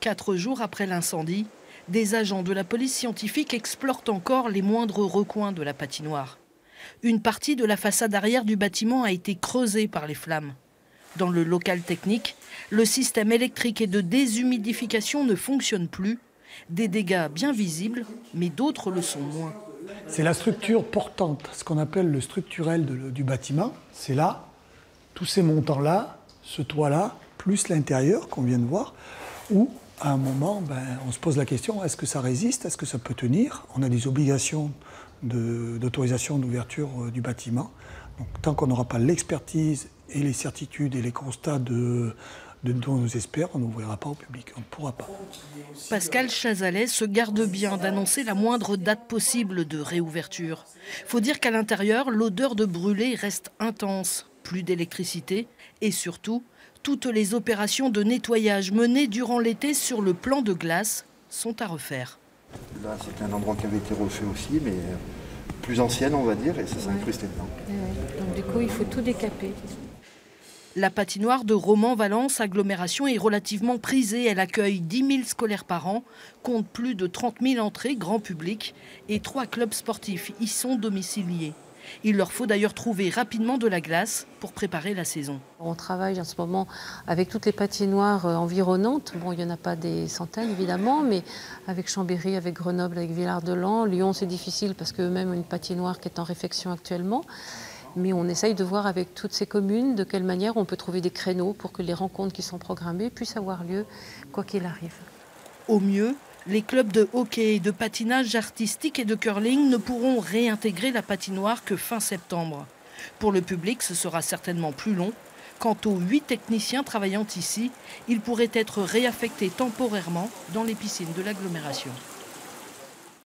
4 jours après l'incendie, des agents de la police scientifique explorent encore les moindres recoins de la patinoire. Une partie de la façade arrière du bâtiment a été creusée par les flammes. Dans le local technique, le système électrique et de déshumidification ne fonctionne plus. Des dégâts bien visibles, mais d'autres le sont moins. C'est la structure portante, ce qu'on appelle le structurel du bâtiment. C'est là, tous ces montants-là, ce toit-là, plus l'intérieur qu'on vient de voir, où à un moment, on se pose la question, est-ce que ça résiste, est-ce que ça peut tenir? On a des obligations d'autorisation d'ouverture du bâtiment. Donc, tant qu'on n'aura pas l'expertise et les certitudes et les constats dont on nous espère, on n'ouvrira pas au public, on ne pourra pas. Pascal Chazalet se garde bien d'annoncer la moindre date possible de réouverture. Faut dire qu'à l'intérieur, l'odeur de brûlé reste intense. Plus d'électricité et surtout, toutes les opérations de nettoyage menées durant l'été sur le plan de glace sont à refaire. Là, c'est un endroit qui avait été refait aussi, mais plus ancienne, on va dire, et ça s'est incrusté dedans. Donc du coup, il faut tout décaper. La patinoire de Romans-Valence agglomération est relativement prisée. Elle accueille 10 000 scolaires par an, compte plus de 30 000 entrées grand public et 3 clubs sportifs y sont domiciliés. Il leur faut d'ailleurs trouver rapidement de la glace pour préparer la saison. On travaille en ce moment avec toutes les patinoires environnantes. Bon, il n'y en a pas des centaines évidemment, mais avec Chambéry, avec Grenoble, avec Villard-de-Lans. Lyon, c'est difficile parce qu'eux-mêmes ont une patinoire qui est en réfection actuellement. Mais on essaye de voir avec toutes ces communes de quelle manière on peut trouver des créneaux pour que les rencontres qui sont programmées puissent avoir lieu, quoi qu'il arrive. Au mieux, les clubs de hockey, de patinage artistique et de curling ne pourront réintégrer la patinoire que fin septembre. Pour le public, ce sera certainement plus long. Quant aux 8 techniciens travaillant ici, ils pourraient être réaffectés temporairement dans les piscines de l'agglomération.